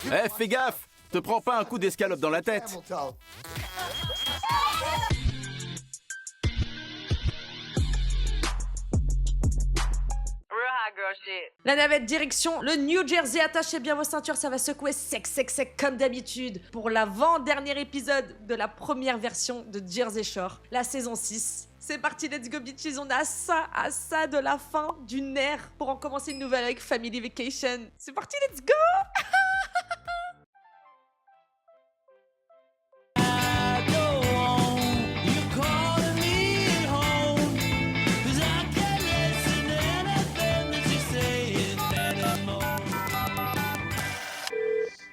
Eh, fais gaffe! Te prends pas un coup d'escalope dans la tête! La navette direction le New Jersey, attachez bien vos ceintures, ça va secouer sec comme d'habitude pour l'avant-dernier épisode de la première version de Jersey Shore, la saison 6. C'est parti, let's go bitches, on est à ça de la fin du nerf pour en commencer une nouvelle avec Family Vacation. C'est parti, let's go!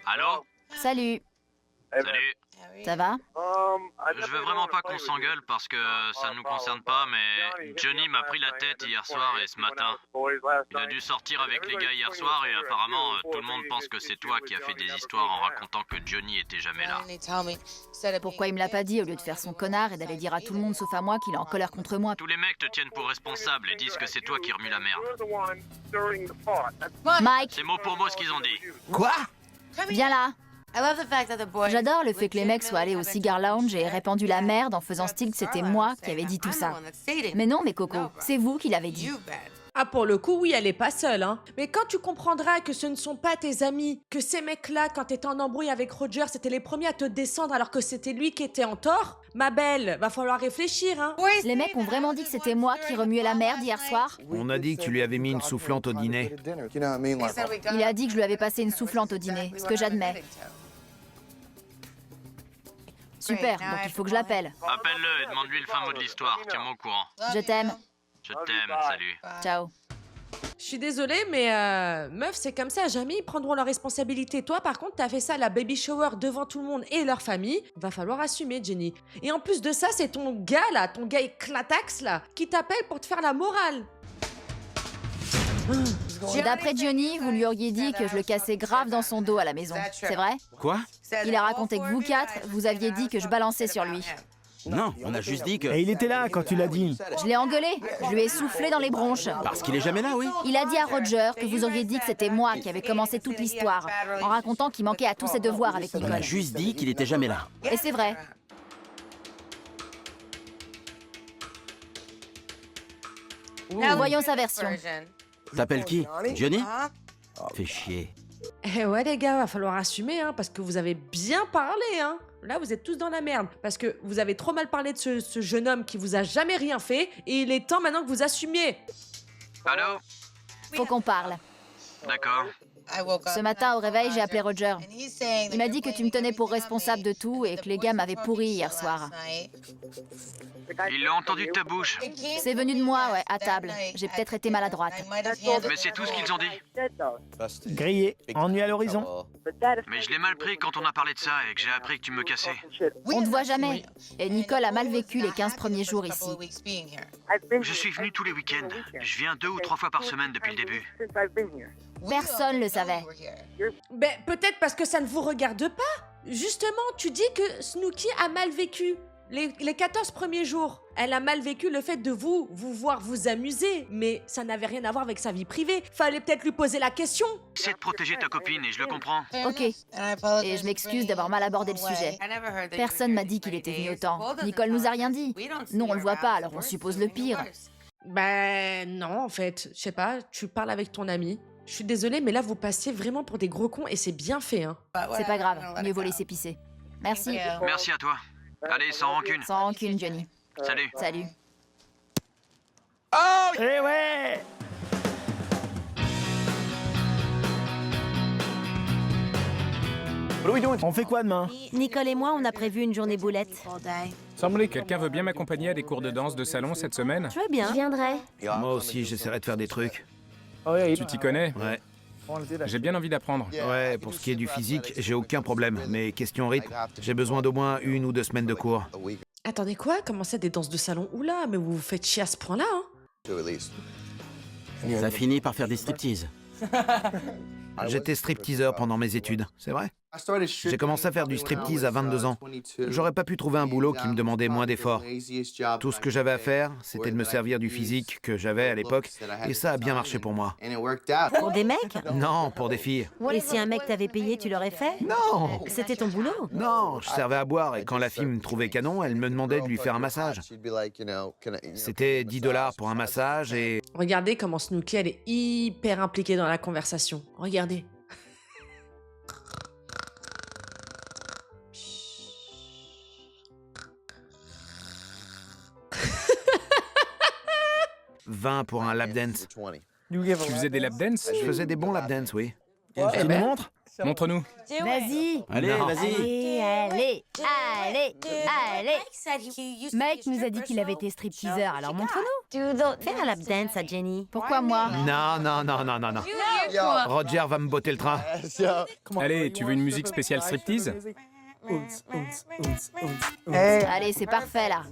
Allô? Salut, Salut. ça va? Je veux vraiment pas qu'on s'engueule parce que ça ne nous concerne pas, mais Johnny m'a pris la tête hier soir et ce matin. Il a dû sortir avec les gars hier soir et apparemment tout le monde pense que c'est toi qui as fait des histoires en racontant que Johnny était jamais là. Pourquoi il me l'a pas dit au lieu de faire son connard et d'aller dire à tout le monde sauf à moi qu'il est en colère contre moi? Tous les mecs te tiennent pour responsable et disent que c'est toi qui remue la merde. Mike, C'est mot pour mot ce qu'ils ont dit. Quoi? viens là. J'adore le fait que les mecs soient allés au Cigar Lounge et aient répandu la merde en faisant style que c'était moi qui avais dit tout ça. Mais non, mes cocos, c'est vous qui l'avez dit. Ah, pour le coup, oui, elle est pas seule, hein. Mais quand tu comprendras que ce ne sont pas tes amis, que ces mecs-là, quand t'étais en embrouille avec Roger, c'était les premiers à te descendre alors que c'était lui qui était en tort, ma belle, va falloir réfléchir, hein. Les mecs ont vraiment dit que c'était moi qui remuais la merde hier soir? On a dit que tu lui avais mis une soufflante au dîner. Il a dit que je lui avais passé une soufflante au dîner, ce que j'admets. Super, donc il faut que je l'appelle. Appelle-le et demande-lui le fin mot de l'histoire. Tiens-moi au courant. Je t'aime. Je t'aime, salut. Ciao. Je suis désolée, mais meuf, c'est comme ça, jamais ils prendront leurs responsabilités. Toi, par contre, t'as fait ça à la baby shower devant tout le monde et leur famille. Va falloir assumer, Jenny. Et en plus de ça, c'est ton gars, là, ton gars éclatax, là, qui t'appelle pour te faire la morale. D'après Johnny, vous lui auriez dit que je le cassais grave dans son dos à la maison. C'est vrai? Quoi? Il a raconté que vous quatre, vous aviez dit que je balançais sur lui. Non, on a juste dit que... Et il était là quand tu l'as dit. Je l'ai engueulé, je lui ai soufflé dans les bronches. Parce qu'il est jamais là, oui. Il a dit à Roger que vous auriez dit que c'était moi qui avais commencé toute l'histoire, en racontant qu'il manquait à tous ses devoirs avec On a Nicole. juste dit qu'il était jamais là. Et c'est vrai. Voyons sa version. T'appelles qui? Johnny? Fais chier. Eh ouais, les gars, va falloir assumer, hein, parce que vous avez bien parlé, hein. Là, vous êtes tous dans la merde, parce que vous avez trop mal parlé de ce jeune homme qui vous a jamais rien fait, et il est temps maintenant que vous assumiez. Allô? Faut qu'on parle. D'accord. Ce matin, au réveil, j'ai appelé Roger. Il m'a dit que tu me tenais pour responsable de tout et que les gars m'avaient pourri hier soir. Il l'a entendu de ta bouche. C'est venu de moi, ouais, à table. J'ai peut-être été maladroite. Mais c'est tout ce qu'ils ont dit. Grillé, ennui à l'horizon. Mais je l'ai mal pris quand on a parlé de ça et que j'ai appris que tu me cassais. On te voit jamais. Et Nicole a mal vécu les 15 premiers jours ici. Je suis venu tous les week-ends. Je viens 2 ou 3 fois par semaine depuis le début. Personne le savait. Ben, peut-être parce que ça ne vous regarde pas. Justement, tu dis que Snooki a mal vécu les 14 premiers jours. Elle a mal vécu le fait de vous voir vous amuser, mais ça n'avait rien à voir avec sa vie privée. Fallait peut-être lui poser la question. C'est de protéger ta copine et je le comprends. Ok. Et je m'excuse d'avoir mal abordé le sujet. Personne m'a dit qu'il était venu autant. Nicole nous a rien dit. Nous, on le voit pas, alors on suppose le pire. Ben non, en fait, je sais pas, tu parles avec ton ami. Je suis désolée, mais là, vous passez vraiment pour des gros cons et c'est bien fait, hein. C'est pas grave, mieux vaut laisser pisser. Merci. Merci à toi. Allez, sans rancune. Sans rancune, Johnny. Salut. Salut. Eh ouais! On fait quoi demain? Nicole et moi, on a prévu une journée boulette. Quelqu'un veut bien m'accompagner à des cours de danse de salon cette semaine? Je veux bien. Je viendrai. Moi aussi, j'essaierai de faire des trucs. Tu t'y connais? Ouais. J'ai bien envie d'apprendre. Ouais, pour ce qui est du physique, j'ai aucun problème. Mais question rythme, j'ai besoin d'au moins 1 ou 2 semaines de cours. Attendez quoi? Comment ça, des danses de salon? Oula, mais vous vous faites chier à ce point-là, hein? Ça finit par faire des striptease. J'étais stripteaseur pendant mes études, c'est vrai? J'ai commencé à faire du striptease à 22 ans. J'aurais pas pu trouver un boulot qui me demandait moins d'efforts. Tout ce que j'avais à faire, c'était de me servir du physique que j'avais à l'époque, et ça a bien marché pour moi. Pour des mecs? Non, pour des filles. Et si un mec t'avait payé, tu l'aurais fait? Non! C'était ton boulot? Non, je servais à boire et quand la fille me trouvait canon, elle me demandait de lui faire un massage. C'était 10 $ pour un massage et... Regardez comment Snooki, elle est hyper impliquée dans la conversation. Regardez. 20 pour un lap dance. Tu faisais des lap dance? Je faisais des bons lap dance, oui. Tu nous montres? Montre-nous. Vas-y! Allez, Non. vas-y. Allez! Mike nous a dit qu'il avait été stripteaseur, alors montre-nous! Fais un lap dance à Jenny. Pourquoi moi? Non, non, non, non, non, non. Roger va me botter le train. Allez, tu veux une musique spéciale striptease? Allez, c'est parfait là.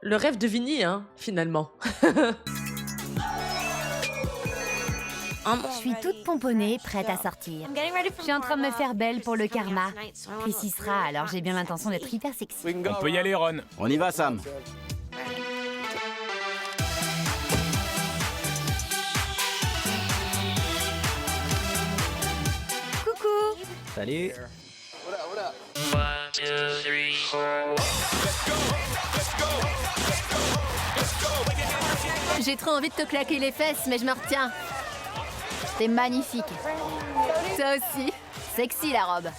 Le rêve de Vinny, hein, finalement. Je suis toute pomponnée, prête à sortir. Je suis en train de me faire belle pour le karma. Chris y sera, alors j'ai bien l'intention d'être hyper sexy. On peut y aller, Ron. On y va, Sam. Coucou! Salut. J'ai trop envie de te claquer les fesses, mais je me retiens. T'es magnifique. Toi aussi. Sexy la robe.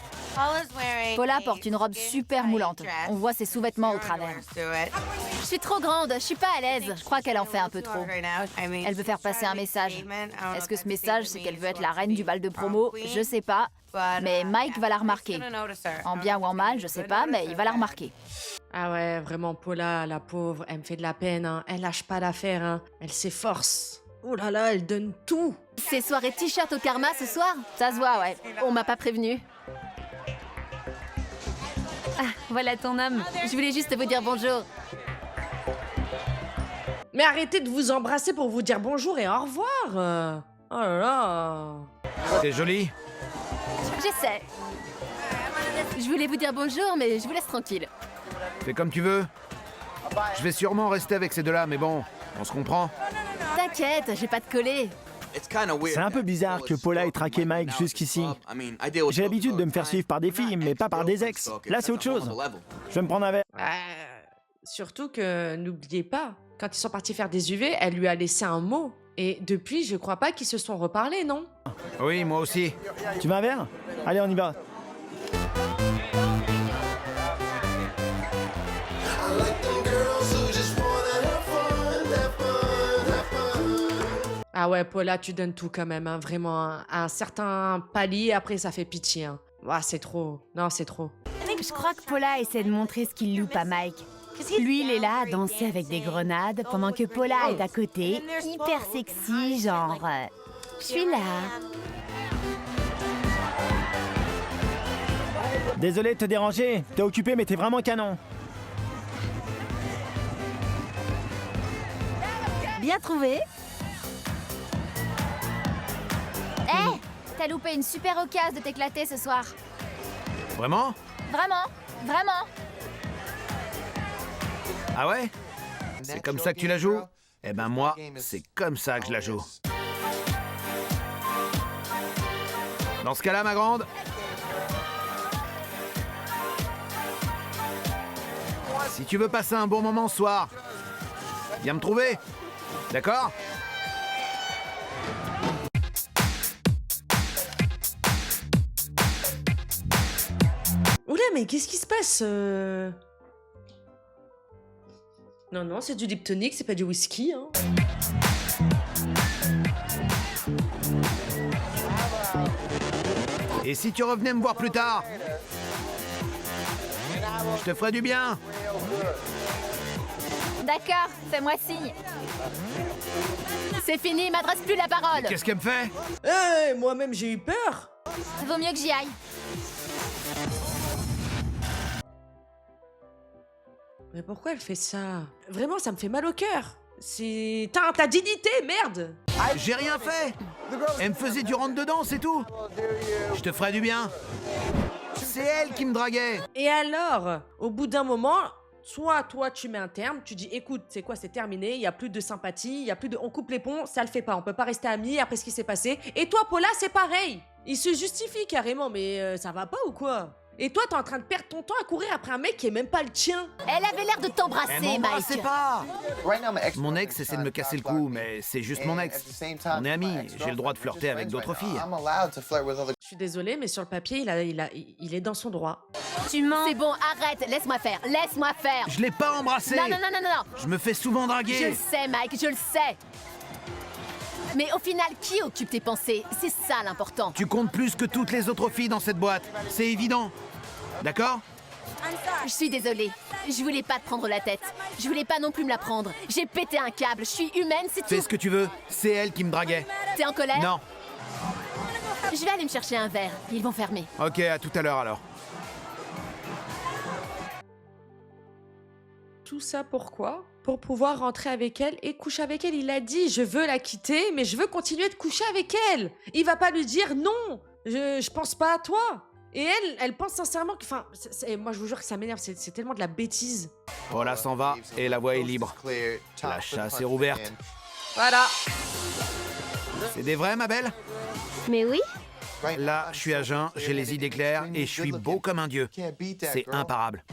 Paula porte une robe super moulante. On voit ses sous-vêtements au travers. Je suis trop grande, je suis pas à l'aise. Je crois qu'elle en fait un peu trop. Elle veut faire passer un message. Est-ce que ce message, c'est qu'elle veut être la reine du bal de promo? Je sais pas. Mais Mike va la remarquer. En bien ou en mal, je sais pas, mais il va la remarquer. Ah ouais, vraiment, Paula, la pauvre, elle me fait de la peine, hein. Elle lâche pas l'affaire, hein. Elle s'efforce. Oh là là, elle donne tout. C'est soirée t-shirt au karma ce soir? Ça se voit, ouais. On m'a pas prévenu. Ah, voilà ton homme. Je voulais juste vous dire bonjour. Mais arrêtez de vous embrasser pour vous dire bonjour et au revoir. Oh là là. C'est joli. J'essaie. Je voulais vous dire bonjour, mais je vous laisse tranquille. Fais comme tu veux. Je vais sûrement rester avec ces deux-là, mais bon, on se comprend. T'inquiète, j'ai pas de coller. C'est un peu bizarre que Paula ait traqué Mike jusqu'ici. J'ai l'habitude de me faire suivre par des filles, mais pas par des ex. Là, c'est autre chose. Je vais me prendre un verre. Surtout que, n'oubliez pas, quand ils sont partis faire des UV, elle lui a laissé un mot. Et depuis, je crois pas qu'ils se sont reparlés, non? Oui, moi aussi. Tu veux un verre? Allez, on y va. Ah ouais, Paula, tu donnes tout quand même, hein. Vraiment, hein. À un certain palier, après, ça fait pitié. Hein. Ah, c'est trop. Non, c'est trop. Je crois que Paula essaie de montrer ce qu'il loupe à Mike. Lui, il est là à danser avec des grenades, pendant que Paula est à côté, hyper sexy, genre... je suis là. Désolé de te déranger. T'es occupé, mais t'es vraiment canon. Bien trouvé. Hé, t'as loupé une super occasion de t'éclater ce soir. Vraiment? Vraiment, vraiment. Ah ouais? C'est comme ça que tu la joues? Eh ben moi, c'est comme ça que je la joue. Dans ce cas-là, ma grande, si tu veux passer un bon moment ce soir, viens me trouver, d'accord? Oula, mais qu'est-ce qui se passe Non, non, c'est du lip tonic, c'est pas du whisky. Hein. Et si tu revenais me voir plus tard, je te ferais du bien. D'accord, fais-moi signe. C'est fini, il m'adresse plus la parole. Qu'est-ce qu'elle me fait? Eh, moi-même j'ai eu peur. Vaut mieux que j'y aille. Mais pourquoi elle fait ça? Vraiment, ça me fait mal au cœur. C'est... T'as ta dignité, merde! J'ai rien fait. Elle me faisait du rentre-dedans, c'est tout. Je te ferai du bien. C'est elle qui me draguait. Et alors, au bout d'un moment, soit toi tu mets un terme, tu dis écoute, c'est quoi, c'est terminé, il y a plus de sympathie, il y a plus de... On coupe les ponts, ça le fait pas, on peut pas rester amis après ce qui s'est passé. Et toi, Paula, c'est pareil. Il se justifie carrément, mais ça va pas ou quoi? Et toi, t'es en train de perdre ton temps à courir après un mec qui est même pas le tien. Elle avait l'air de t'embrasser, Elle m'embrassait Mike. pas. Mon ex essaie de me casser le cou, mais c'est juste mon ex. On est amis, j'ai le droit de flirter avec d'autres filles. Je suis désolée, mais sur le papier, il est dans son droit. Tu mens. C'est bon, arrête, laisse-moi faire, laisse-moi faire. Je l'ai pas embrassé. Non, non, non, non, non. Je me fais souvent Je draguer. le sais, Mike, je le sais. Mais au final, qui occupe tes pensées? C'est ça l'important. Tu comptes plus que toutes les autres filles dans cette boîte. C'est évident. D'accord? Je suis désolée. Je voulais pas te prendre la tête. Je voulais pas non plus me la prendre. J'ai pété un câble. Je suis humaine, c'est Fais tout. ce que tu veux. C'est elle qui me draguait. T'es en colère? Non. Je vais aller me chercher un verre. Ils vont fermer. Ok, à tout à l'heure alors. Tout ça pourquoi? Pour pouvoir rentrer avec elle et coucher avec elle. Il a dit je veux la quitter, mais je veux continuer de coucher avec elle. Il va pas lui dire non, je pense pas à toi. Et elle pense sincèrement que... Enfin, moi je vous jure que ça m'énerve, c'est tellement de la bêtise. Paula s'en va et la voie est libre. La chasse est rouverte. Voilà. C'est des vrais, ma belle? Mais oui. Là, je suis à jeun, j'ai les idées claires et je suis beau comme un dieu. C'est imparable.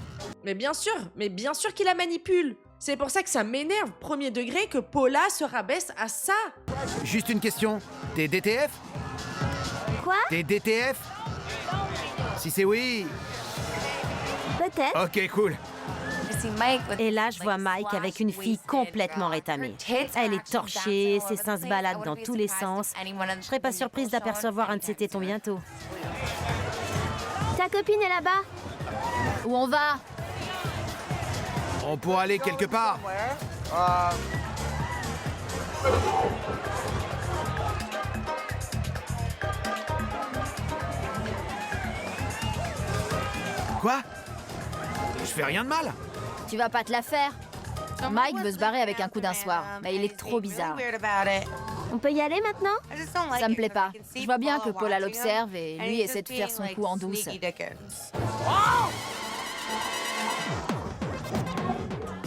Mais bien sûr qu'il la manipule. C'est pour ça que ça m'énerve, premier degré, que Paula se rabaisse à ça. Juste une question. T'es DTF? Quoi? T'es DTF? Si c'est oui... Peut-être. Ok, cool. Et là, je vois Mike avec une fille complètement rétamée. Elle est torchée, ses seins se baladent dans tous les sens. Je serais pas surprise d'apercevoir un de ses tétons bientôt. Ta copine est là-bas? Où on va? On pourra aller quelque part. Quoi? Je fais rien de mal. Tu vas pas te la faire. Mike veut se barrer avec un coup d'un soir, mais il est trop bizarre. On peut y aller maintenant? Ça me plaît pas. Je vois bien que Paula l'observe et lui essaie de faire son coup en douce.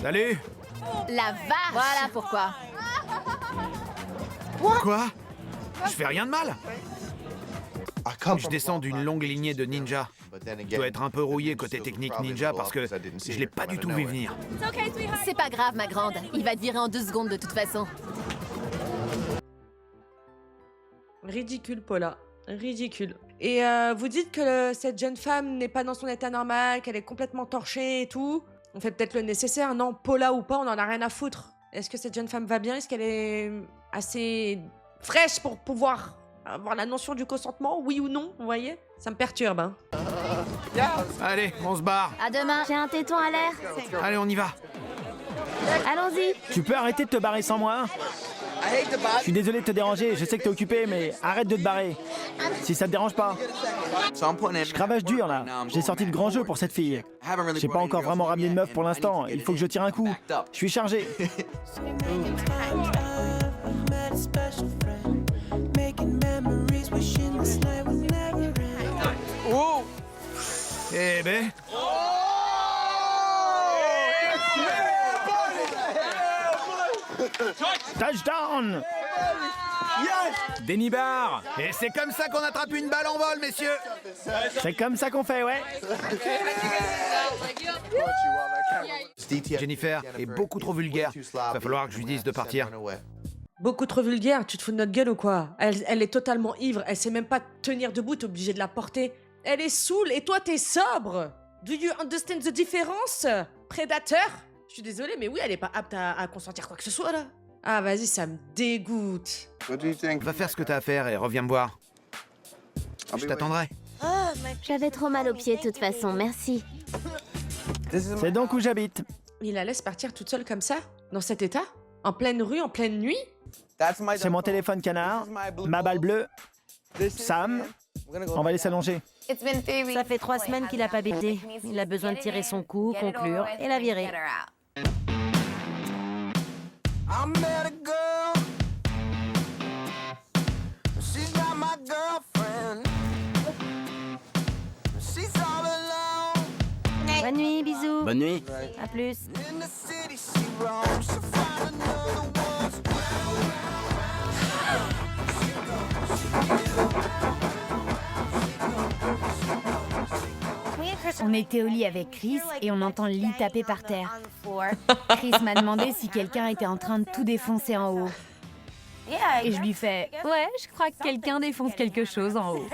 Salut. La vache! Voilà pourquoi. Quoi? Je fais rien de mal. Je descends d'une longue lignée de ninjas. Je dois être un peu rouillé côté technique ninja parce que je l'ai pas du tout vu venir. C'est pas grave, ma grande. Il va te virer en 2 secondes de toute façon. Ridicule, Paula. Ridicule. Et vous dites que cette jeune femme n'est pas dans son état normal, qu'elle est complètement torchée et tout. On fait peut-être le nécessaire, non? Paula ou pas, on en a rien à foutre. Est-ce que cette jeune femme va bien? Est-ce qu'elle est assez fraîche pour pouvoir avoir la notion du consentement, oui ou non, vous voyez? Ça me perturbe, hein. Allez, on se barre. À demain. J'ai un téton à l'air. Allez, on y va. Allons-y. Tu peux arrêter de te barrer sans moi? Je suis désolé de te déranger, je sais que t'es occupé, mais arrête de te barrer. Si ça te dérange pas. Je cravache dur là. J'ai sorti le grand jeu pour cette fille. J'ai pas encore vraiment ramené de meuf pour l'instant. Il faut que je tire un coup. Je suis chargé. Eh ben... Touchdown! Denny Barr! Et c'est comme ça qu'on attrape une balle en vol, messieurs. C'est comme ça qu'on fait, ouais. Jennifer est beaucoup trop vulgaire. Va falloir que je lui dise de partir. Beaucoup trop vulgaire, tu te fous de notre gueule ou quoi? Elle est totalement ivre, elle sait même pas tenir debout, t'es obligé de la porter. Elle est saoule et toi t'es sobre. Do you understand the difference? Prédateur? Je suis désolée, mais oui, elle est pas apte à consentir quoi que ce soit là. Ah vas-y, ça me dégoûte. Va faire ce que t'as à faire et reviens me voir. Je t'attendrai. J'avais trop mal aux pieds de toute façon, merci. C'est donc où j'habite. Il la laisse partir toute seule comme ça? Dans cet état? En pleine rue, en pleine nuit? C'est mon téléphone canard, ma balle bleue, Sam. On va aller s'allonger. Ça fait 3 semaines qu'il a pas bêté. Il a besoin de tirer son coup, conclure et la virer. Bonne nuit, bisous. Bonne nuit. À plus. On était au lit avec Chris et on entend le lit taper par terre. Chris m'a demandé si quelqu'un était en train de tout défoncer en haut. Et je lui fais « Ouais, je crois que quelqu'un défonce quelque chose en haut. »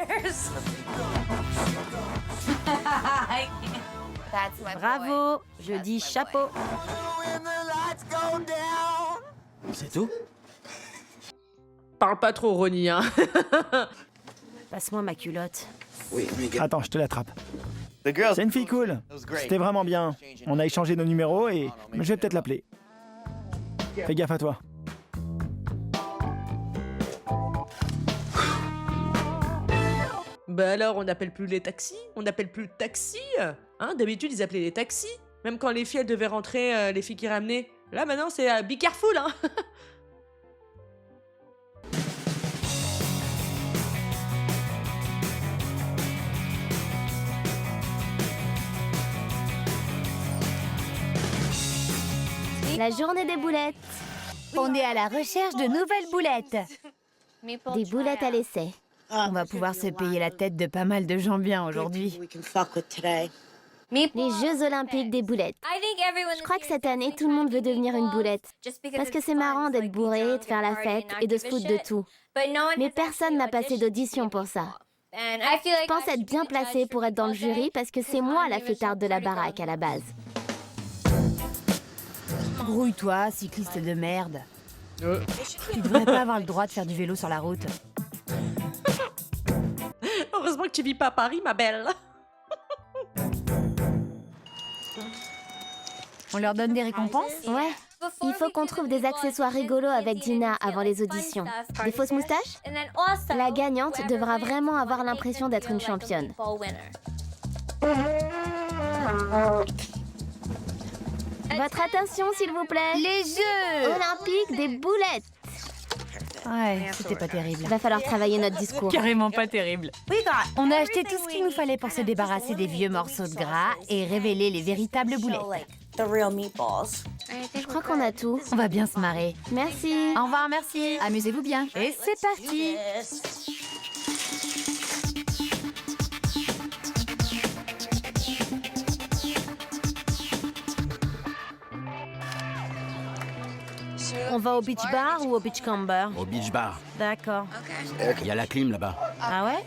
Bravo, je dis chapeau. C'est tout? Parle pas trop, Ronnie, hein. Passe-moi ma culotte. Attends, je te l'attrape. C'est une fille cool. C'était vraiment bien. On a échangé nos numéros et je vais peut-être l'appeler. Fais gaffe à toi. Bah alors, on n'appelle plus les taxis? On n'appelle plus le taxi? Hein, d'habitude, ils appelaient les taxis. Même quand les filles, elles devaient rentrer, les filles qui ramenaient. Là, maintenant, c'est be careful, hein. La journée des boulettes. On est à la recherche de nouvelles boulettes. Des boulettes à l'essai. On va pouvoir se payer la tête de pas mal de gens bien aujourd'hui. Les Jeux Olympiques des boulettes. Je crois que cette année, tout le monde veut devenir une boulette. Parce que c'est marrant d'être bourré, de faire la fête et de se foutre de tout. Mais personne n'a passé d'audition pour ça. Je pense être bien placée pour être dans le jury parce que c'est moi la fêtarde de la baraque à la base. Grouille-toi, cycliste de merde. Tu devrais pas avoir le droit de faire du vélo sur la route. Heureusement que tu vis pas à Paris, ma belle. On leur donne des récompenses? Ouais. Il faut qu'on trouve des accessoires rigolos avec Dina avant les auditions. Des fausses moustaches? La gagnante devra vraiment avoir l'impression d'être une championne. Votre attention, s'il vous plaît. Les Jeux Olympiques des boulettes. Ouais, c'était pas terrible. Va falloir travailler notre discours. Carrément pas terrible. On a acheté tout ce qu'il nous fallait pour se débarrasser des vieux morceaux de gras et révéler les véritables boulettes. Je crois qu'on a tout. On va bien se marrer. Merci. Au revoir, merci. Amusez-vous bien. Et c'est parti. On va au beach bar ou au beach camber? Au beach bar. D'accord. Il y a la clim là-bas. Ah ouais?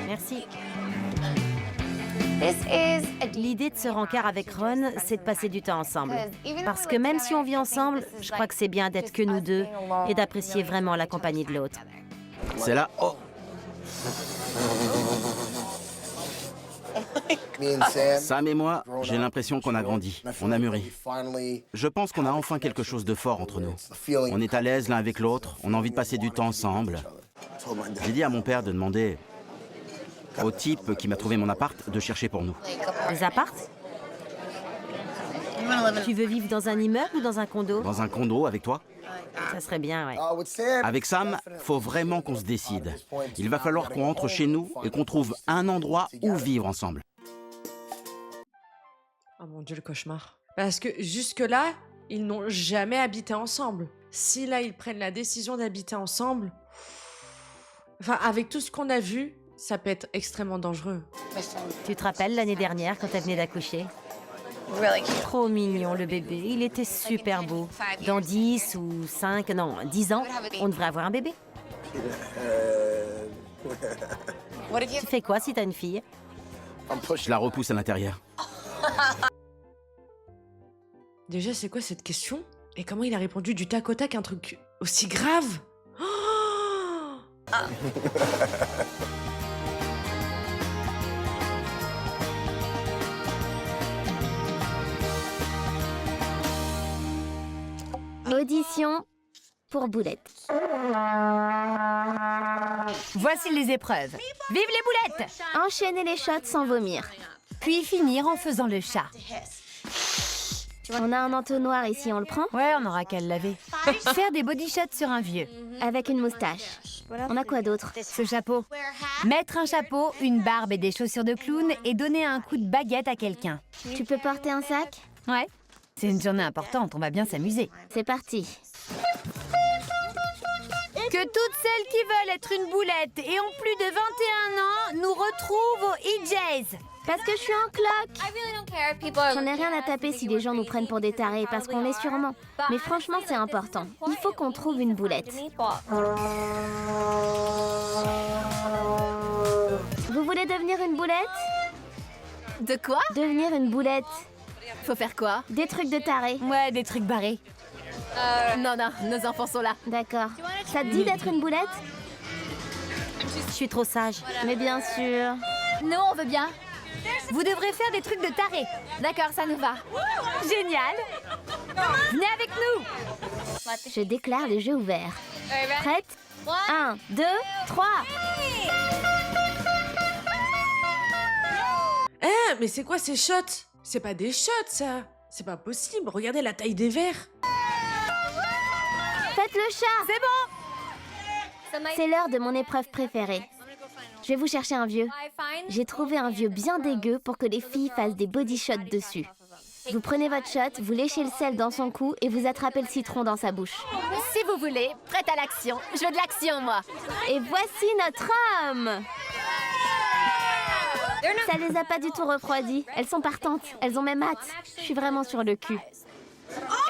Merci. L'idée de ce rencard avec Ron, c'est de passer du temps ensemble. Parce que même si on vit ensemble, je crois que c'est bien d'être que nous deux et d'apprécier vraiment la compagnie de l'autre. C'est là. Oh! Sam et moi, j'ai l'impression qu'on a grandi, on a mûri. Je pense qu'on a enfin quelque chose de fort entre nous. On est à l'aise l'un avec l'autre, on a envie de passer du temps ensemble. J'ai dit à mon père de demander au type qui m'a trouvé mon appart de chercher pour nous. Les apparts? Tu veux vivre dans un immeuble ou dans un condo? Dans un condo avec toi? Ça serait bien, ouais. Avec Sam, faut vraiment qu'on se décide. Il va falloir qu'on rentre chez nous et qu'on trouve un endroit où vivre ensemble. Oh mon Dieu, le cauchemar. Parce que jusque-là, ils n'ont jamais habité ensemble. Si là, ils prennent la décision d'habiter ensemble... Enfin, avec tout ce qu'on a vu, ça peut être extrêmement dangereux. Tu te rappelles l'année dernière quand elle venait d'accoucher? Trop mignon le bébé, il était super beau. Dans 10 ou 5, non, 10 ans, on devrait avoir un bébé. Tu fais quoi si t'as une fille? Je la repousse à l'intérieur. Déjà, c'est quoi cette question? Et comment il a répondu du tac au tac un truc aussi grave? Oh ah. Audition pour Boulette. Voici les épreuves. Vive les boulettes! Enchaîner les shots sans vomir. Puis finir en faisant le chat. On a un entonnoir ici, on le prend? Ouais, on aura qu'à le laver. Faire des body shots sur un vieux. Avec une moustache. On a quoi d'autre? Ce chapeau. Mettre un chapeau, une barbe et des chaussures de clown et donner un coup de baguette à quelqu'un. Tu peux porter un sac? Ouais. C'est une journée importante, on va bien s'amuser. C'est parti. Que toutes celles qui veulent être une boulette et ont plus de 21 ans nous retrouvent au EJ's. Parce que je suis en cloque. J'en ai rien à taper si les gens nous prennent pour des tarés, parce qu'on l'est sûrement. Mais franchement, c'est important. Il faut qu'on trouve une boulette. Vous voulez devenir une boulette? De quoi? Devenir une boulette. Faut faire quoi? Des trucs de tarés. Ouais, des trucs barrés. Non, nos enfants sont là. D'accord. Ça te dit d'être une boulette? Je suis trop sage. Mais bien sûr. Nous, on veut bien. Vous devrez faire des trucs de taré. D'accord, ça nous va. Génial. Venez avec nous. Je déclare le jeu ouvert. Prête? 1, 2, 3. Eh, mais c'est quoi ces shots? C'est pas des shots, ça. C'est pas possible. Regardez la taille des verres. Faites le chat. C'est bon. C'est l'heure de mon épreuve préférée. Je vais vous chercher un vieux. J'ai trouvé un vieux bien dégueu pour que les filles fassent des body shots dessus. Vous prenez votre shot, vous léchez le sel dans son cou et vous attrapez le citron dans sa bouche. Si vous voulez, prête à l'action. Je veux de l'action, moi. Et voici notre homme. Ça les a pas du tout refroidies. Elles sont partantes. Elles ont même hâte. Je suis vraiment sur le cul.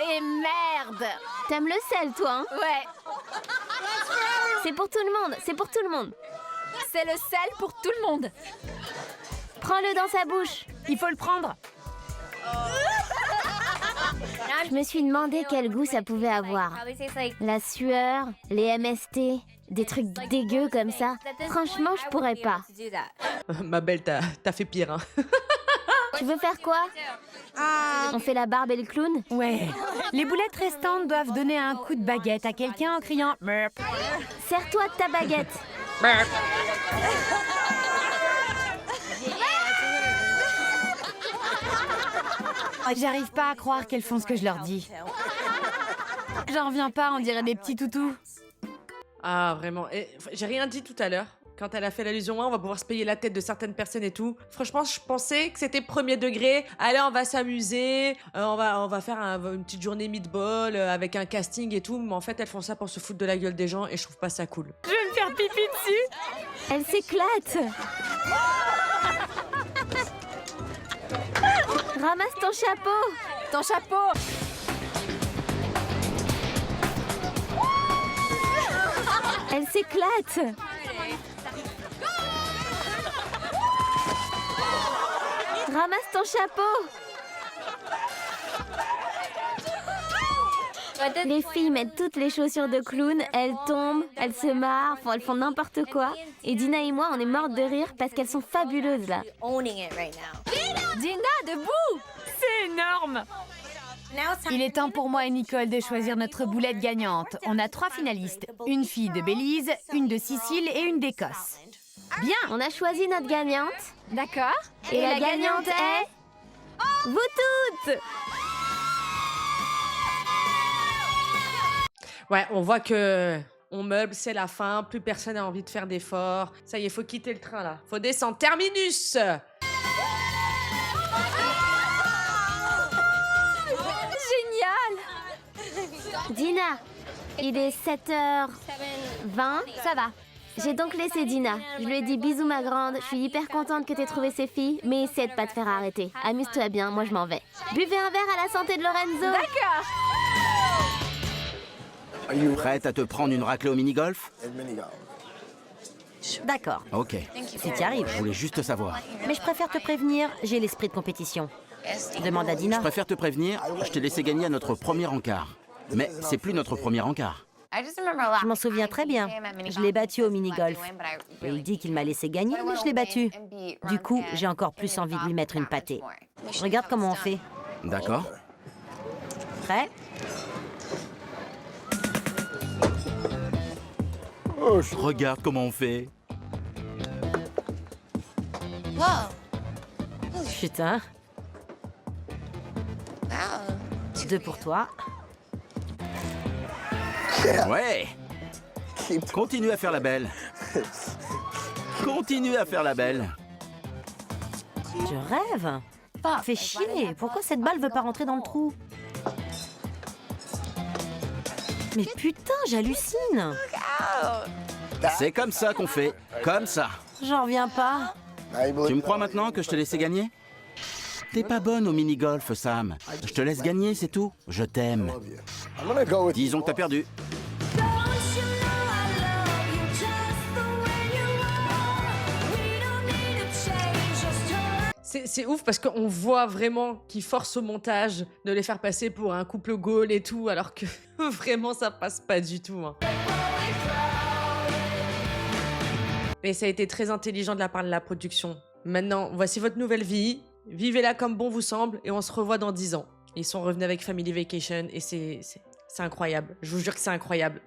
Et merde. T'aimes le sel, toi, hein? Ouais, C'est pour tout le monde. C'est pour tout le monde. c'est le sel pour tout le monde. Prends-le dans sa bouche. Il faut le prendre. Je me suis demandé quel goût ça pouvait avoir. La sueur, les MST, des trucs dégueux comme ça. Franchement, je pourrais pas. Ma belle, t'as fait pire, hein. Tu veux faire quoi? On fait la barbe et le clown? Ouais. Les boulettes restantes doivent donner un coup de baguette à quelqu'un en criant Merp. Sers-toi de ta baguette. J'arrive pas à croire qu'elles font ce que je leur dis. J'en reviens pas, on dirait des petits toutous. Ah, vraiment. Et, j'ai rien dit tout à l'heure. Quand elle a fait l'allusion, on va pouvoir se payer la tête de certaines personnes et tout. Franchement, je pensais que c'était premier degré. Allez, on va s'amuser. On va faire une petite journée meatball avec un casting et tout. Mais en fait, elles font ça pour se foutre de la gueule des gens et je trouve pas ça cool. Je vais me faire pipi dessus. Elle s'éclate. Ramasse ton chapeau. Ton chapeau. Elle s'éclate. Ramasse ton chapeau. Les filles mettent toutes les chaussures de clown, elles tombent, elles se marrent, elles font n'importe quoi. Et Dina et moi, on est mortes de rire parce qu'elles sont fabuleuses là. Dina, debout. C'est énorme. Il est temps pour moi et Nicole de choisir notre boulette gagnante. On a 3 finalistes. Une fille de Belize, une de Sicile et une d'Écosse. Bien, on a choisi notre gagnante. D'accord. Et la gagnante est... vous toutes. Ouais, on voit que on meuble, c'est la fin, plus personne n'a envie de faire d'efforts. Ça y est, faut quitter le train là. Faut descendre. Terminus. Dina, il est 7h20. Ça va. J'ai donc laissé Dina. Je lui ai dit bisous ma grande, je suis hyper contente que t'aies trouvé ces filles, mais essaie de pas te faire arrêter. Amuse-toi bien, moi je m'en vais. Buvez un verre à la santé de Lorenzo. D'accord. Prête à te prendre une raclée au mini-golf? D'accord. Ok. Si tu arrives. Je voulais juste savoir. Mais je préfère te prévenir, j'ai l'esprit de compétition. Demande à Dina. Je préfère te prévenir, je t'ai laissé gagner à notre premier encart. Mais c'est plus notre premier encart. Je m'en souviens très bien. Je l'ai battu au mini-golf. Et il dit qu'il m'a laissé gagner, mais je l'ai battu. Du coup, j'ai encore plus envie de lui mettre une pâtée. Regarde comment on fait. D'accord? Prêt? Regarde comment on fait. Putain. 2 pour toi. Ouais. Continue à faire la belle. Continue à faire la belle. Je rêve. Fais chier. Pourquoi cette balle veut pas rentrer dans le trou? Mais putain, j'hallucine. C'est comme ça qu'on fait. Comme ça. J'en reviens pas. Tu me crois maintenant que je te laissais gagner? T'es pas bonne au mini-golf, Sam. Je te laisse gagner, c'est tout. Je t'aime. Disons que t'as perdu. C'est ouf parce qu'on voit vraiment qu'ils forcent au montage de les faire passer pour un couple goal et tout, alors que vraiment ça passe pas du tout. Hein. Mais ça a été très intelligent de la part de la production. Maintenant, voici votre nouvelle vie. Vivez-la comme bon vous semble et on se revoit dans 10 ans. Ils sont revenus avec Family Vacation et c'est incroyable. Je vous jure que c'est incroyable.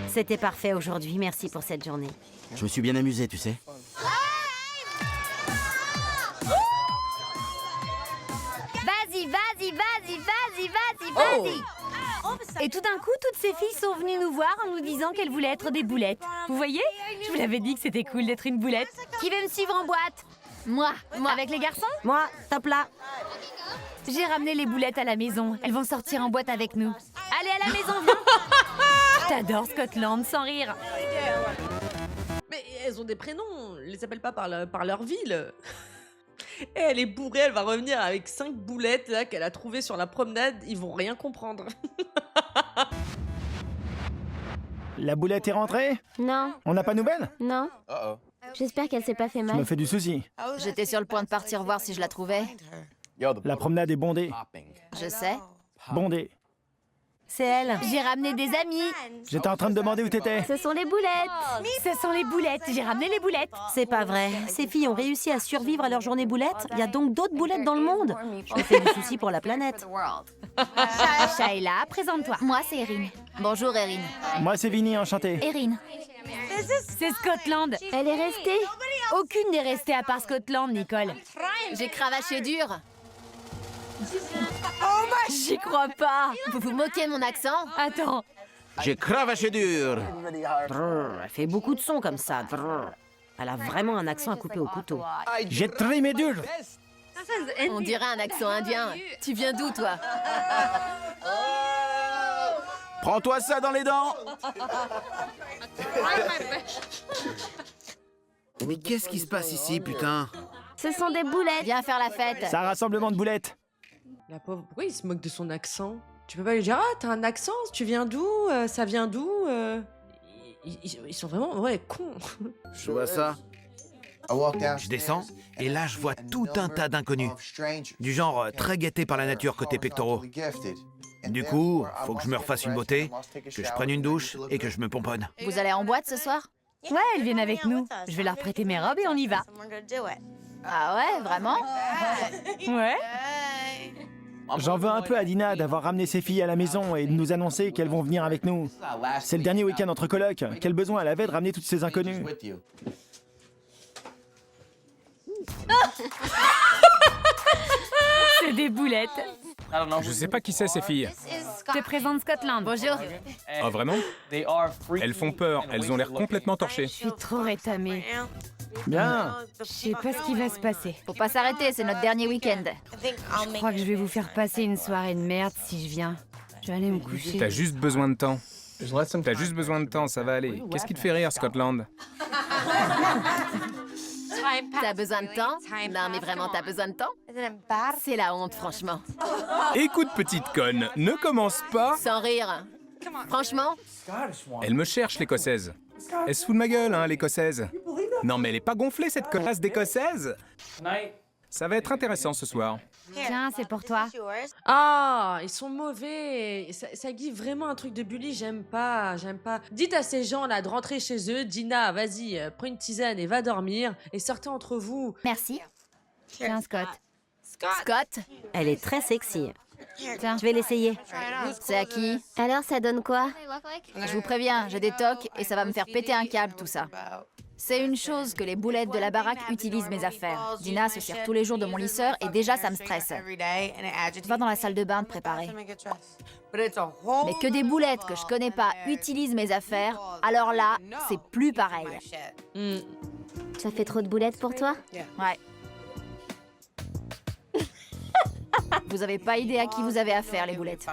C'était parfait aujourd'hui. Merci pour cette journée. Je me suis bien amusé, tu sais. Vas-y, vas-y, vas-y, vas-y, vas-y, vas-y. Et tout d'un coup, toutes ces filles sont venues nous voir en nous disant qu'elles voulaient être des boulettes. Vous voyez? Je vous l'avais dit que c'était cool d'être une boulette. Qui veut me suivre en boîte? Moi. Avec les garçons? Moi, top là. J'ai ramené les boulettes à la maison. Elles vont sortir en boîte avec nous. Allez à la maison, viens. T'adores Scotland, sans rire. Mais elles ont des prénoms, on les appelle pas par leur ville. Et elle est bourrée, elle va revenir avec 5 boulettes là qu'elle a trouvées sur la promenade, ils vont rien comprendre. La boulette est rentrée? Non, On n'a pas de nouvelles? non. J'espère qu'elle s'est pas fait Je mal. me fais du souci. J'étais sur le point de partir voir si je la trouvais. La promenade est bondée. Je sais. Bondée. C'est elle. J'ai ramené des amis. J'étais en train de demander où t'étais. Ce sont les boulettes. Ce sont les boulettes. J'ai ramené les boulettes. C'est pas vrai. Ces filles ont réussi à survivre à leur journée boulette. Il y a donc d'autres boulettes dans le monde. Je me fais du souci pour la planète. Shayla, présente-toi. Moi, c'est Erin. Bonjour, Erin. Moi, c'est Vinny, enchanté. Erin. C'est Scotland. Elle est restée? Aucune n'est restée à part Scotland, Nicole. J'ai cravaché dur. J'y crois pas. Vous vous moquez de mon accent? Attends. J'ai cravaché dur. Brrr, elle fait beaucoup de sons comme ça. Brrr. Elle a vraiment un accent à couper au couteau. J'ai trimé dur. On dirait un accent indien. Tu viens d'où, toi? Prends-toi ça dans les dents. Mais qu'est-ce qui se passe ici, putain? Ce sont des boulettes. Viens faire la fête. C'est un rassemblement de boulettes. La pauvre, pourquoi il se moque de son accent? Tu peux pas lui dire, ah, t'as un accent, tu viens d'où? Ça vient d'où? Ils sont vraiment, ouais, cons. Je vois ça. Je descends, et là je vois tout un tas d'inconnus. Du genre très gâtés par la nature côté pectoraux. Du coup, faut que je me refasse une beauté, que je prenne une douche et que je me pomponne. Vous allez en boîte ce soir? Ouais, elles viennent avec nous. Je vais leur prêter mes robes et on y va. Ah ouais, vraiment? Ouais. J'en veux un peu à Dina d'avoir ramené ses filles à la maison et de nous annoncer qu'elles vont venir avec nous. C'est le dernier week-end entre colocs. Quel besoin elle avait de ramener toutes ces inconnus? C'est des boulettes. Je sais pas qui c'est ces filles. Je te présente Scotland. Bonjour. Oh vraiment? Elles font peur, elles ont l'air complètement torchées. Je suis trop rétamée. Bien. Je sais pas ce qui va se passer. Faut pas s'arrêter, c'est notre dernier week-end. Je crois que je vais vous faire passer une soirée de merde si je viens. Je vais aller me coucher. T'as juste besoin de temps. T'as juste besoin de temps, ça va aller. Qu'est-ce qui te fait rire, Scotland? T'as besoin de temps? Non, mais vraiment, t'as besoin de temps? C'est la honte, franchement. Écoute, petite conne, ne commence pas. Sans rire. Franchement, Elle me cherche, l'écossaise. Elle se fout de ma gueule, hein, l'écossaise. Non, mais elle est pas gonflée, cette connasse d'écossaise. Ça va être intéressant ce soir. Tiens, c'est pour toi. Ah, ils sont mauvais. Ça guide vraiment un truc de bully, j'aime pas. Dites à ces gens là de rentrer chez eux. Dina, vas-y, prends une tisane et va dormir. Et sortez entre vous. merci. Tiens, Scott. Scott, Elle est très sexy. Tiens. Je vais l'essayer. c'est à qui? Alors ça donne quoi? Je vous préviens, j'ai des tocs et ça va me faire péter un câble, tout ça. C'est une chose que les boulettes de la baraque utilisent mes affaires. Dina se sert tous les jours de mon lisseur et déjà ça me stresse. Va dans la salle de bain te préparer. Mais que des boulettes que je connais pas utilisent mes affaires, alors là, c'est plus pareil. Ça fait trop de boulettes pour toi? Ouais. Vous avez pas idée à qui vous avez affaire, les boulettes.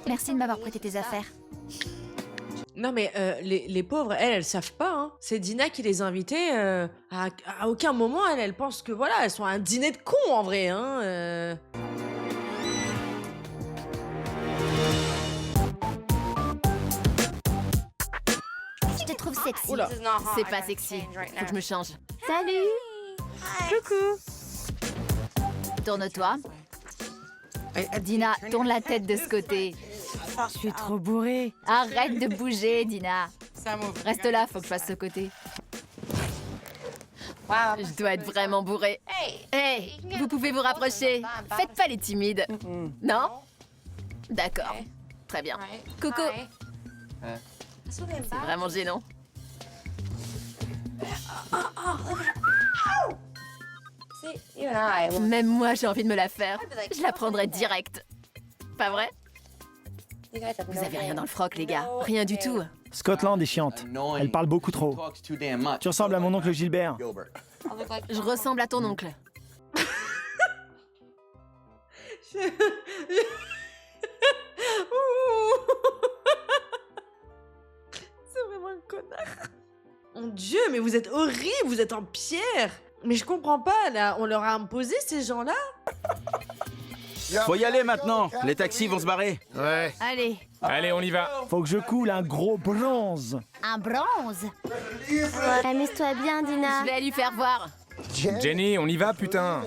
Merci de m'avoir prêté tes affaires. Non mais les pauvres, elles savent pas. Hein. C'est Dina qui les a invitées. À aucun moment, elles pensent que voilà, elles sont à un dîner de cons en vrai. Hein, Je te trouve sexy. Oula. C'est pas sexy. Faut que je me change. Salut! Coucou. Tourne-toi. Dina, tourne la tête de ce côté. Je suis trop bourrée. Arrête de bouger, Dina. Reste là, faut que je fasse ce côté. Je dois être vraiment bourrée. Hey, vous pouvez vous rapprocher. Faites pas les timides. Non? D'accord. Très bien. Coucou. C'est vraiment gênant. Même moi, j'ai envie de me la faire. Je la prendrais direct. Pas vrai? Vous avez rien dans le froc, les gars. Rien du tout. Scotland est chiante. Elle parle beaucoup trop. Tu ressembles à mon oncle Gilbert. Je ressemble à ton oncle. C'est vraiment un connard. Mon Dieu, mais vous êtes horrible, vous êtes en pierre. Mais je comprends pas, là, on leur a imposé ces gens-là. Faut y aller maintenant. Les taxis vont se barrer. Ouais. Allez. Allez, on y va. Faut que je coule un gros bronze. Un bronze. Amuse-toi bien, Dina. Je vais lui faire voir. Jenny, on y va, putain.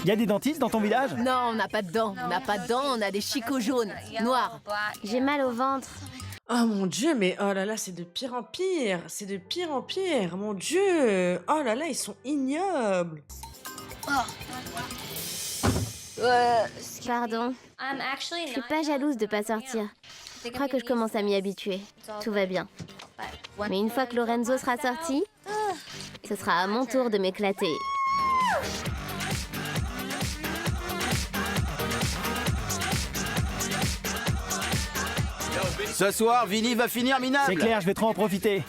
Y a des dentistes dans ton village? Non, on n'a pas de dents. On n'a pas de dents, on a des chicots jaunes, noirs. J'ai mal au ventre. Oh mon Dieu, mais oh là là, c'est de pire en pire. C'est de pire en pire, mon Dieu. Oh là là, ils sont ignobles. Pardon. Je suis pas jalouse de pas sortir. Je crois que je commence à m'y habituer. Tout va bien. Mais une fois que Lorenzo sera sorti, ce sera à mon tour de m'éclater. Ce soir, Vinny va finir minable. C'est clair, je vais trop en profiter.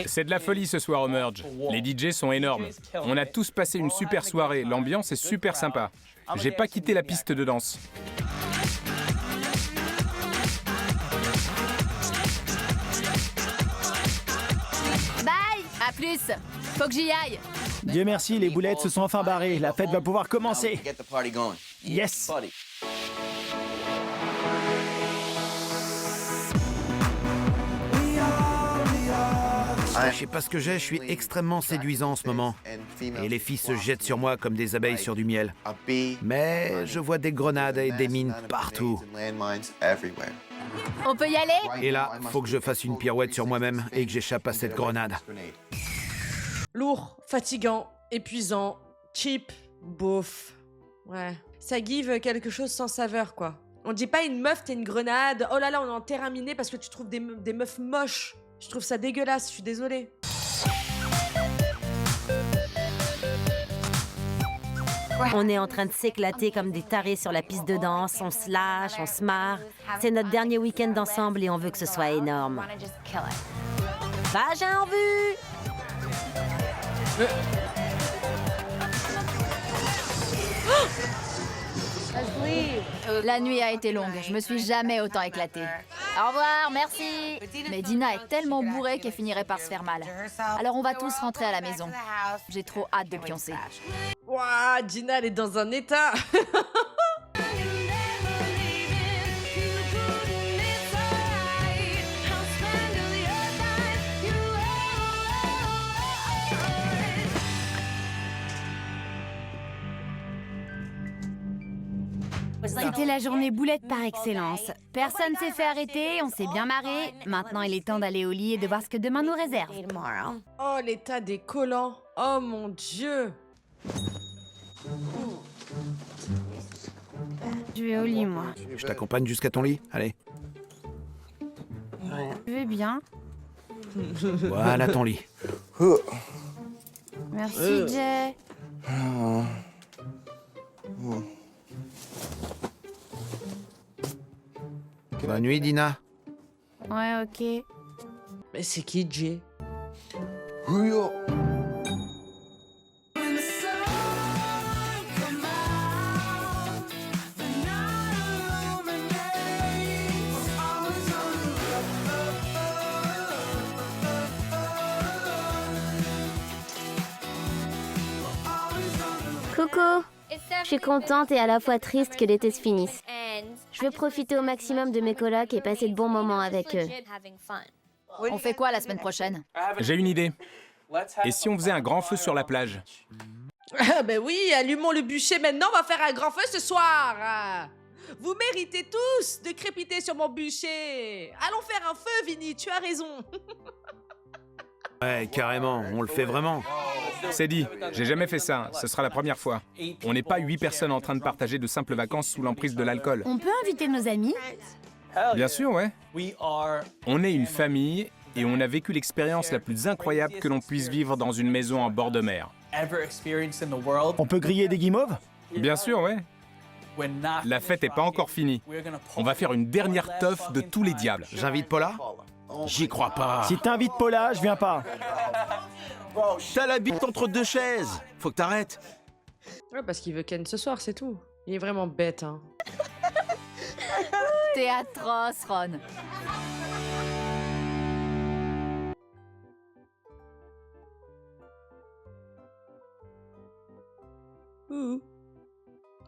C'est de la folie ce soir au Merge. Les DJ sont énormes. On a tous passé une super soirée. L'ambiance est super sympa. J'ai pas quitté la piste de danse. Bye. À plus. Faut que j'y aille. Dieu merci, les boulettes se sont enfin barrées. La fête va pouvoir commencer. Yes. Je sais pas ce que j'ai, je suis extrêmement séduisant en ce moment. Et les filles se jettent sur moi comme des abeilles sur du miel. Mais je vois des grenades et des mines partout. On peut y aller? Et là, faut que je fasse une pirouette sur moi-même et que j'échappe à cette grenade. Lourd, fatigant, épuisant, cheap, beauf. Ouais. Ça give quelque chose sans saveur, quoi. On dit pas une meuf, t'es une grenade. Oh là là, on est en terrain miné parce que tu trouves des meufs moches. Je trouve ça dégueulasse, je suis désolée. On est en train de s'éclater comme des tarés sur la piste de danse. On se lâche, on se marre. C'est notre dernier week-end ensemble et on veut que ce soit énorme. Vagin en vue! La nuit a été longue, je me suis jamais autant éclatée. Au revoir, merci. Mais Dina est tellement bourrée qu'elle finirait par se faire mal. Alors on va tous rentrer à la maison. J'ai trop hâte de pioncer. Ouah, Dina, elle est dans un état. C'était la journée boulette par excellence. Personne s'est fait arrêter, on s'est bien marré. Maintenant, il est temps d'aller au lit et de voir ce que demain nous réserve. Oh, l'état des collants. Oh mon Dieu. Je vais au lit, moi. Je t'accompagne jusqu'à ton lit, allez. Je vais bien. Voilà ton lit. Merci, Jay. Bonne nuit, Dina. Ouais, ok. Mais c'est qui, Jay? Coucou. Je suis contente et à la fois triste que l'été se finisse. Je veux profiter au maximum de mes colocs et passer de bons moments avec eux. On fait quoi la semaine prochaine? J'ai une idée. Et si on faisait un grand feu sur la plage? Ah ben oui, allumons le bûcher maintenant, on va faire un grand feu ce soir. Vous méritez tous de crépiter sur mon bûcher. Allons faire un feu, Vinny, tu as raison. Ouais, carrément, on le fait vraiment. C'est dit, j'ai jamais fait ça, ce sera la première fois. On n'est pas 8 personnes en train de partager de simples vacances sous l'emprise de l'alcool. On peut inviter nos amis? Bien sûr, ouais. On est une famille et on a vécu l'expérience la plus incroyable que l'on puisse vivre dans une maison en bord de mer. On peut griller des guimauves? Bien sûr, ouais. La fête n'est pas encore finie. On va faire une dernière teuf de tous les diables. J'invite Paula? J'y crois pas. Si t'invites Paula, je viens pas. T'as la bite entre deux chaises. Faut que t'arrêtes. Ouais, parce qu'il veut Ken ce soir, c'est tout. Il est vraiment bête, hein. T'es atroce, Ron.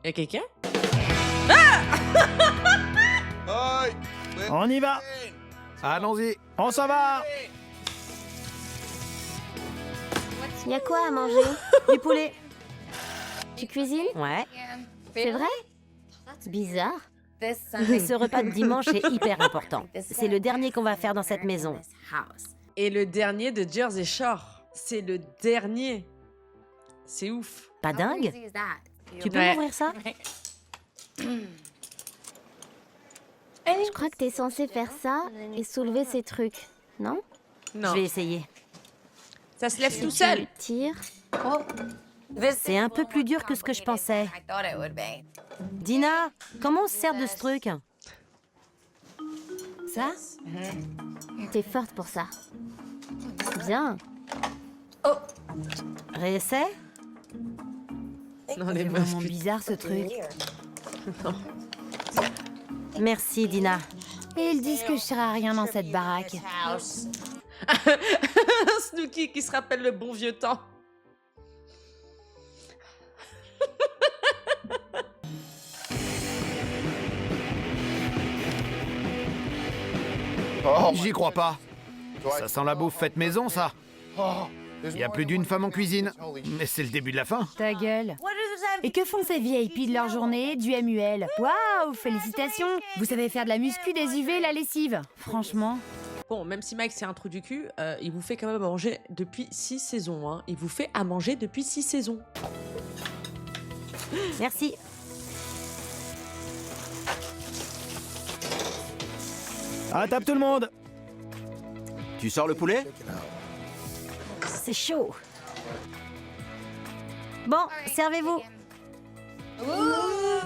Y'a quelqu'un? On y va. Allons-y. On s'en va. Y a quoi à manger? Du poulet. Tu cuisines? Ouais. C'est vrai? Bizarre. Ce repas de dimanche est hyper important. C'est le dernier qu'on va faire dans cette maison. Et le dernier de Jersey Shore. C'est le dernier. C'est ouf. Pas dingue? Tu peux Ouais. m'ouvrir ça? Je crois que t'es censé faire ça et soulever ces trucs, non? Non. Je vais essayer. Ça se lève tout Tu seul. tires. C'est un peu plus dur que ce que je pensais. Dina, comment on se sert de ce truc? Ça? T'es forte pour ça. Bien. Réessaie? Non, les C'est meufs. vraiment bizarre ce truc. Merci, Dina. Et ils disent que je sers à rien dans cette baraque. Snooki qui se rappelle le bon vieux temps. J'y crois pas. Ça sent la bouffe faite maison, ça. Il y a plus d'une femme en cuisine. Mais c'est le début de la fin. Ta gueule. Et que font ces VIP de leur journée? Du MUL. Waouh, félicitations. Vous savez faire de la muscu, des UV et la lessive. Franchement. Bon, même si Mike c'est un trou du cul, il vous fait quand même à manger depuis 6 saisons. Hein. Il vous fait à manger depuis 6 saisons. Merci. À table tout le monde. Tu sors le poulet? C'est chaud. Bon, servez-vous.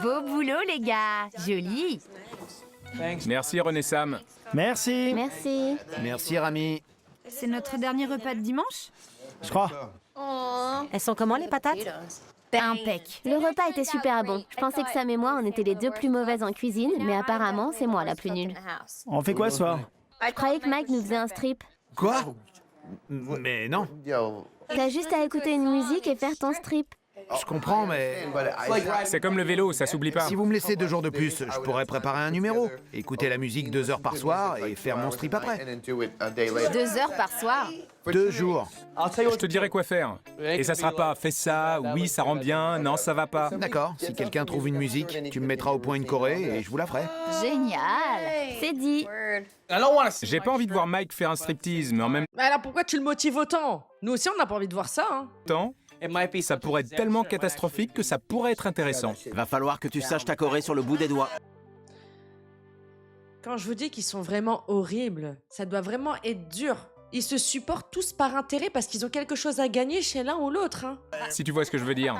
Beau boulot, les gars. Joli. Merci René Sam. Merci. Merci. Merci, Rami. C'est notre dernier repas de dimanche? Je crois. Elles sont comment les patates? Impec. Le repas était super bon. Je pensais que Sam et moi, on était les deux plus mauvaises en cuisine, mais apparemment, c'est moi la plus nulle. On fait quoi ce soir? Je croyais que Mike nous faisait un strip. Quoi? Mais non. T'as juste à écouter une musique et faire ton strip. Je comprends, mais C'est comme le vélo, ça s'oublie pas. si vous me laissez 2 jours de plus, je pourrais préparer un numéro, écouter la musique 2 heures par soir et faire mon strip après. 2 heures par soir? 2 jours. Je te dirai quoi faire. Et ça sera pas fais ça, oui ça rend bien, non ça va pas. D'accord, si quelqu'un trouve une musique, tu me mettras au point une choré et je vous la ferai. Génial. C'est dit. J'ai pas envie de voir Mike faire un striptease, mais en même Mais alors pourquoi tu le motives autant? Nous aussi on n'a pas envie de voir ça. Hein. temps, ça pourrait être tellement catastrophique que ça pourrait être intéressant. Va falloir que tu saches t'accorer sur le bout des doigts. Quand je vous dis qu'ils sont vraiment horribles, ça doit vraiment être dur. Ils se supportent tous par intérêt parce qu'ils ont quelque chose à gagner chez l'un ou l'autre. Hein. Si tu vois ce que je veux dire.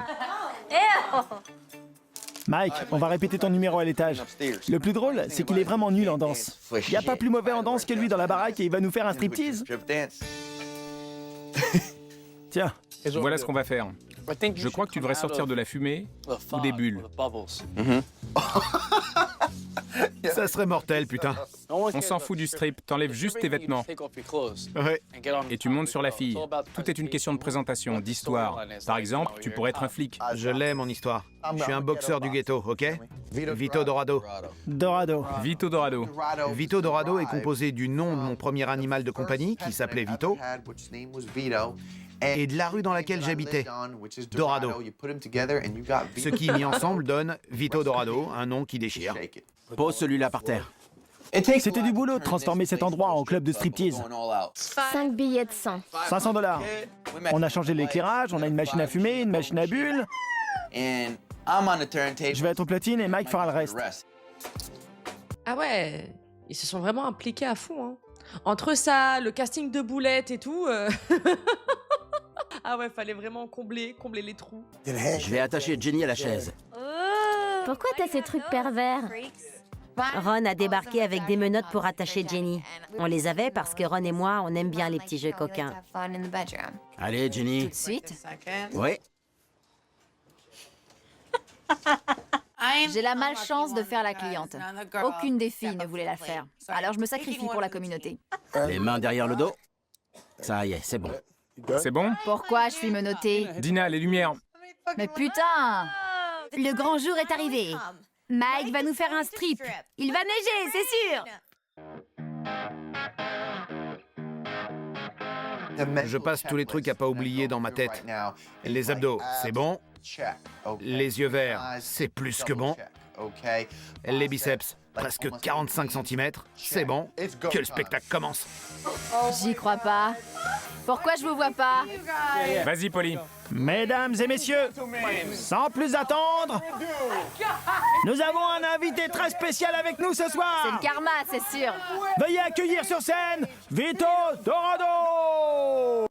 Mike, on va répéter ton numéro à l'étage. Le plus drôle, c'est qu'il est vraiment nul en danse. Y a pas plus mauvais en danse que lui dans la baraque et il va nous faire un striptease. Tiens, Voilà ce qu'on va faire. Je crois que tu devrais sortir de la fumée ou des bulles. Ça serait mortel, putain. On s'en fout du strip, t'enlèves juste tes vêtements. Ouais. Et tu montes sur la fille. Tout est une question de présentation, d'histoire. Par exemple, tu pourrais être un flic. Je l'ai, mon histoire. Je suis un boxeur du ghetto, ok? Vito Dorado. Dorado. Vito Dorado. Vito Dorado est composé du nom de mon premier animal de compagnie, qui s'appelait Vito, et de la rue dans laquelle j'habitais, Dorado. Ce qui, mis ensemble, donne Vito Dorado, un nom qui déchire. Pose celui-là par terre. C'était du boulot de transformer cet endroit en club de striptease. 5 billets de 100. $500. On a changé l'éclairage, on a une machine à fumer, une machine à bulles. Je vais être au platine et Mike fera le reste. Ah ouais, ils se sont vraiment impliqués à fond. Hein. Entre ça, le casting de boulettes et tout... Ah ouais, fallait vraiment combler les trous. Je vais attacher Jenny à la chaise. Pourquoi t'as ces trucs pervers? Ron a débarqué avec des menottes pour attacher Jenny. On les avait parce que Ron et moi, on aime bien les petits jeux coquins. Allez, Jenny. Tout de suite. Oui. J'ai la malchance de faire la cliente. Aucune des filles ne voulait la faire. Alors je me sacrifie pour la communauté. Les mains derrière le dos. Ça y est, c'est bon. C'est bon? Pourquoi je suis menottée? Dina, les lumières. Mais putain! Le grand jour est arrivé. Mike va nous faire un strip. Il va neiger, c'est sûr. Je passe tous les trucs à pas oublier dans ma tête. Les abdos, c'est bon. Les yeux verts, c'est plus que bon. Les biceps, presque 45 cm, c'est bon. Que le spectacle commence. J'y crois pas. Pourquoi je vous vois pas? Vas-y, Polly. Mesdames et messieurs, sans plus attendre, nous avons un invité très spécial avec nous ce C'est soir. le karma, c'est sûr. Veuillez accueillir sur scène Vito Dorado.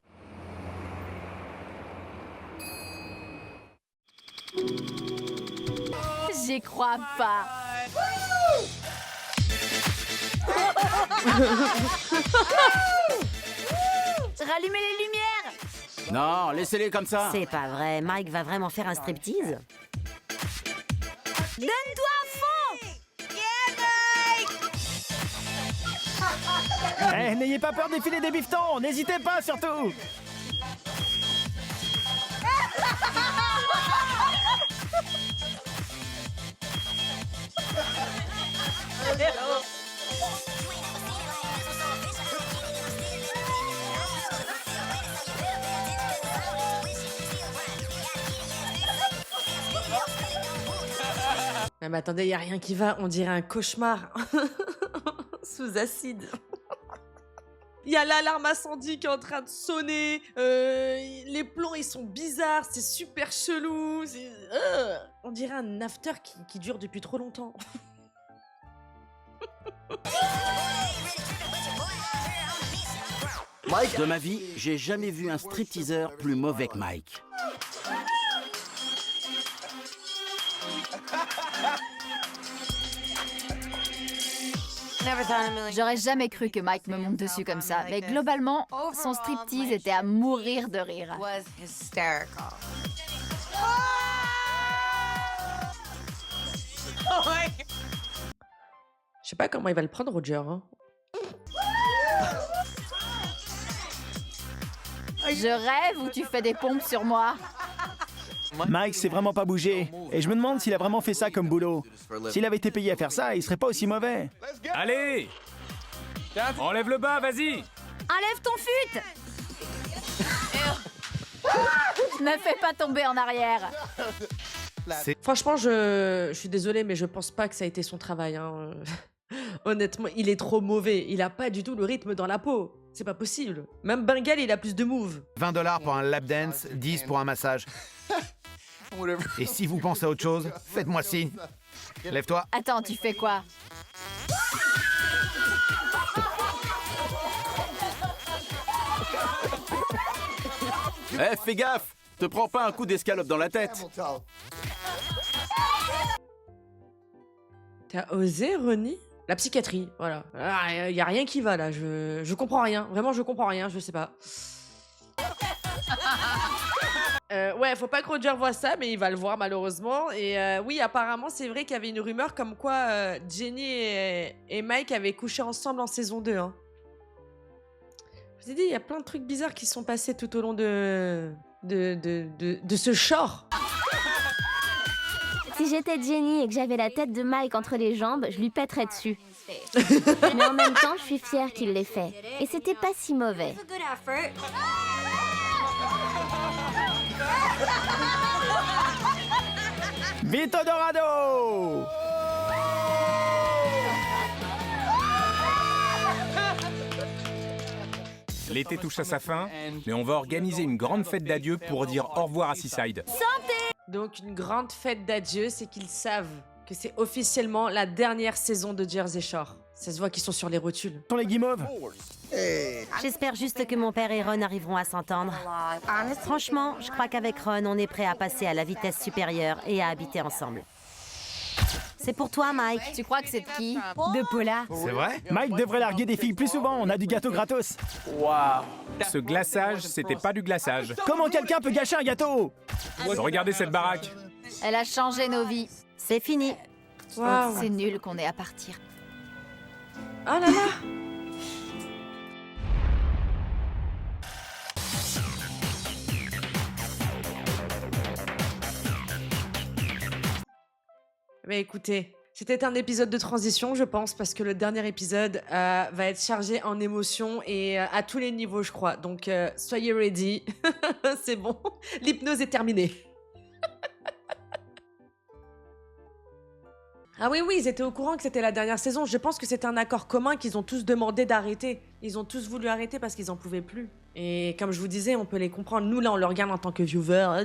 J'y crois pas. Rallumez les lumières. Non, laissez-les comme ça. C'est pas vrai, Mike va vraiment faire un striptease? Donne-toi à fond. Eh, n'ayez pas peur d'effiler des bifetons, n'hésitez pas surtout. Non mais attendez, y a rien qui va, on dirait un cauchemar. Sous acide. Il y a l'alarme incendie qui est en train de sonner. Les plans, ils sont bizarres. C'est super chelou. On dirait un after qui dure depuis trop longtemps. De ma vie, j'ai jamais vu un stripteaseur plus mauvais que Mike. J'aurais jamais cru que Mike me monte dessus comme ça, mais globalement, son striptease était à mourir de rire. Je sais pas comment il va le prendre, Roger. Hein. Je rêve ou tu fais des pompes sur moi? Mike s'est vraiment pas bougé. Et je me demande s'il a vraiment fait ça comme boulot. S'il avait été payé à faire ça, il serait pas aussi mauvais. Allez! Enlève le bas, vas-y! Enlève ton fut! Ne fais pas tomber en arrière. Franchement, je suis désolée, mais je pense pas que ça a été son travail. Hein. Honnêtement, il est trop mauvais. Il a pas du tout le rythme dans la peau. C'est pas possible. Même Bengal, il a plus de moves. $20 pour un lap dance, 10 pour un massage. Et si vous pensez à autre chose, faites-moi signe. Lève-toi. Attends, tu fais quoi? Eh, fais gaffe! Te prends pas un coup d'escalope dans la tête! T'as osé, Ronnie? La psychiatrie, voilà. Y a rien qui va là, je comprends rien. Vraiment, je comprends rien, je sais pas. Ouais, faut pas que Roger voit ça, mais il va le voir malheureusement. Et oui, apparemment, c'est vrai qu'il y avait une rumeur comme quoi Jenny et Mike avaient couché ensemble en saison 2. Hein. Je vous ai dit, il y a plein de trucs bizarres qui sont passés tout au long de ce short. Si j'étais Jenny et que j'avais la tête de Mike entre les jambes, je lui pèterais dessus. Mais en même temps, je suis fière qu'il l'ait fait. Et c'était pas si mauvais. Vito Dorado! L'été touche à sa fin, mais on va organiser une grande fête d'adieu pour dire au revoir à Seaside. Donc une grande fête d'adieu, c'est qu'ils savent que c'est officiellement la dernière saison de Jersey Shore. Ça se voit qu'ils sont sur les rotules. Sont les guimauves? J'espère juste que mon père et Ron arriveront à s'entendre. Franchement, je crois qu'avec Ron, on est prêt à passer à la vitesse supérieure et à habiter ensemble. C'est pour toi, Mike. Tu crois que c'est de qui? De Paula. C'est vrai? Mike devrait larguer des filles plus souvent, on a du gâteau gratos. Ce glaçage, c'était pas du glaçage. Comment quelqu'un peut gâcher un gâteau? Regardez cette baraque. Elle a changé nos vies. C'est fini. Waouh. C'est nul qu'on ait à partir. Oh là là. Mais écoutez, c'était un épisode de transition, je pense, parce que le dernier épisode va être chargé en émotions et à tous les niveaux, je crois. Donc, soyez ready. C'est bon. L'hypnose est terminée. Ah oui, ils étaient au courant que c'était la dernière saison. Je pense que c'était un accord commun qu'ils ont tous demandé d'arrêter. Ils ont tous voulu arrêter parce qu'ils en pouvaient plus. Et comme je vous disais, on peut les comprendre. Nous, là, on le regarde en tant que viewer.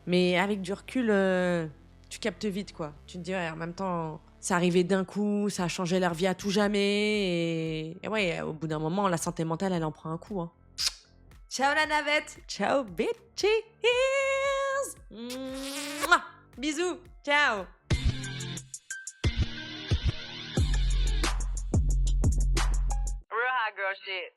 Mais avec du recul, tu captes vite, quoi. Tu te dis, ouais, en même temps, c'est arrivé d'un coup, ça a changé leur vie à tout jamais. Et ouais, au bout d'un moment, la santé mentale, elle en prend un coup. Hein. Ciao la navette. Ciao, bitches. Mouah. Bisous. Ciao. Real hot girl shit.